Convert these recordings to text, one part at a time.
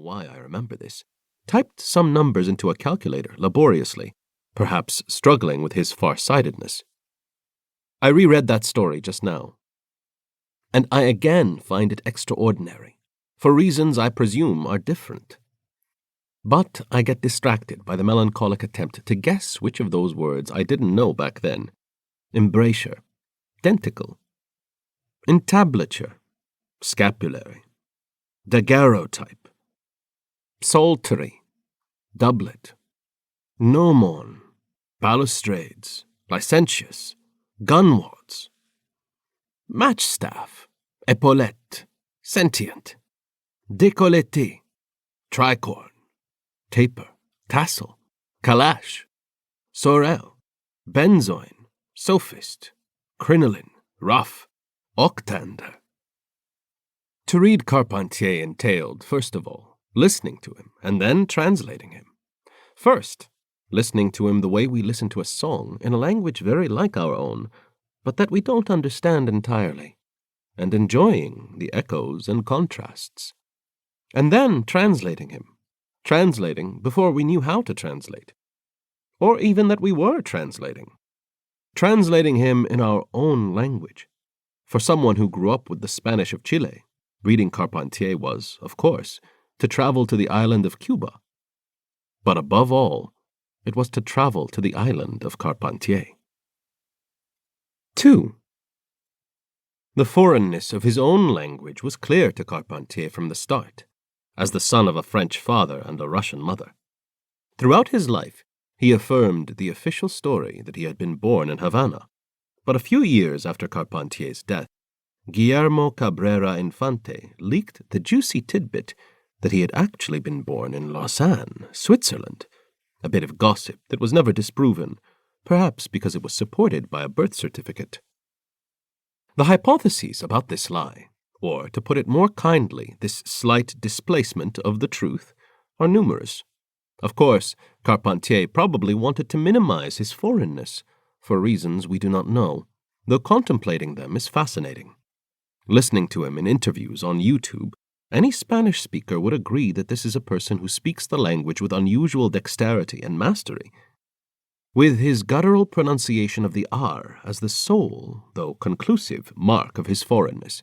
why I remember this, typed some numbers into a calculator laboriously, perhaps struggling with his far-sightedness. I reread that story just now, and I again find it extraordinary, for reasons I presume are different. But I get distracted by the melancholic attempt to guess which of those words I didn't know back then. Embrasure, denticle, entablature, scapulary, daguerreotype, psaltery, doublet, gnomon, balustrades, licentious, gunwads, matchstaff, epaulette, sentient, décolleté, tricorn, taper, tassel, calash, sorel, benzoin, sophist, crinoline, ruff, octander. To read Carpentier entailed, first of all, listening to him and then translating him. First, listening to him the way we listen to a song in a language very like our own, but that we don't understand entirely, and enjoying the echoes and contrasts. And then translating him. Translating before we knew how to translate, or even that we were translating. Translating him in our own language. For someone who grew up with the Spanish of Chile, reading Carpentier was, of course, to travel to the island of Cuba. But above all, it was to travel to the island of Carpentier. 2. The foreignness of his own language was clear to Carpentier from the start, as the son of a French father and a Russian mother. Throughout his life, he affirmed the official story that he had been born in Havana, but a few years after Carpentier's death, Guillermo Cabrera Infante leaked the juicy tidbit that he had actually been born in Lausanne, Switzerland, a bit of gossip that was never disproven, perhaps because it was supported by a birth certificate. The hypotheses about this lie, or, to put it more kindly, this slight displacement of the truth, are numerous. Of course, Carpentier probably wanted to minimize his foreignness, for reasons we do not know, though contemplating them is fascinating. Listening to him in interviews on YouTube, any Spanish speaker would agree that this is a person who speaks the language with unusual dexterity and mastery, with his guttural pronunciation of the R as the sole, though conclusive, mark of his foreignness.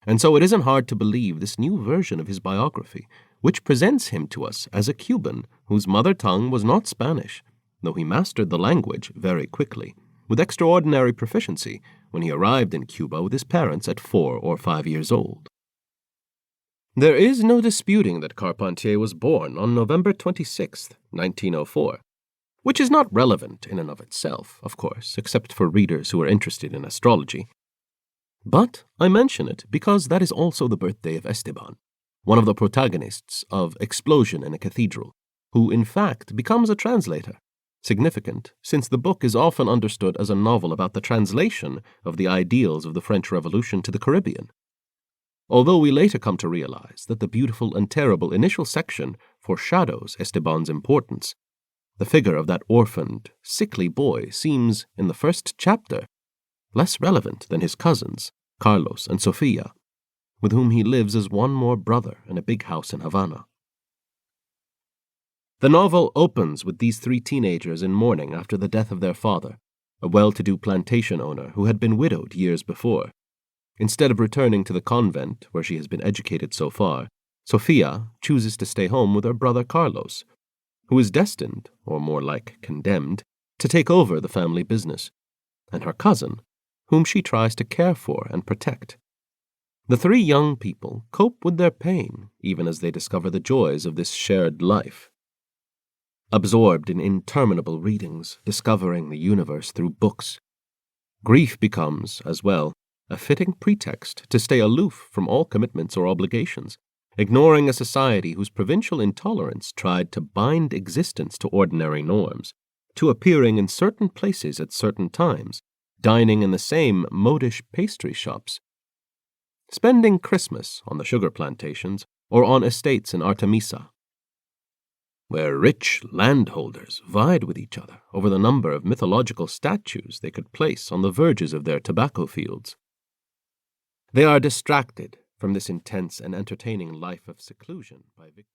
And so it isn't hard to believe this new version of his biography, which presents him to us as a Cuban whose mother tongue was not Spanish, though he mastered the language very quickly, with extraordinary proficiency when he arrived in Cuba with his parents at 4 or 5 years old. There is no disputing that Carpentier was born on November 26, 1904, which is not relevant in and of itself, of course, except for readers who are interested in astrology. But I mention it because that is also the birthday of Esteban, one of the protagonists of Explosion in a Cathedral, who in fact becomes a translator, significant since the book is often understood as a novel about the translation of the ideals of the French Revolution to the Caribbean. Although we later come to realize that the beautiful and terrible initial section foreshadows Esteban's importance, the figure of that orphaned, sickly boy seems, in the first chapter, less relevant than his cousins, Carlos and Sofia, with whom he lives as one more brother in a big house in Havana. The novel opens with these 3 teenagers in mourning after the death of their father, a well-to-do plantation owner who had been widowed years before. Instead of returning to the convent, where she has been educated so far, Sofia chooses to stay home with her brother Carlos, who is destined, or more like condemned, to take over the family business, and her cousin, whom she tries to care for and protect. The 3 young people cope with their pain, even as they discover the joys of this shared life. Absorbed in interminable readings, discovering the universe through books, grief becomes, as well, a fitting pretext to stay aloof from all commitments or obligations, ignoring a society whose provincial intolerance tried to bind existence to ordinary norms, to appearing in certain places at certain times, dining in the same modish pastry shops, spending Christmas on the sugar plantations or on estates in Artemisa, where rich landholders vied with each other over the number of mythological statues they could place on the verges of their tobacco fields. They are distracted from this intense and entertaining life of seclusion by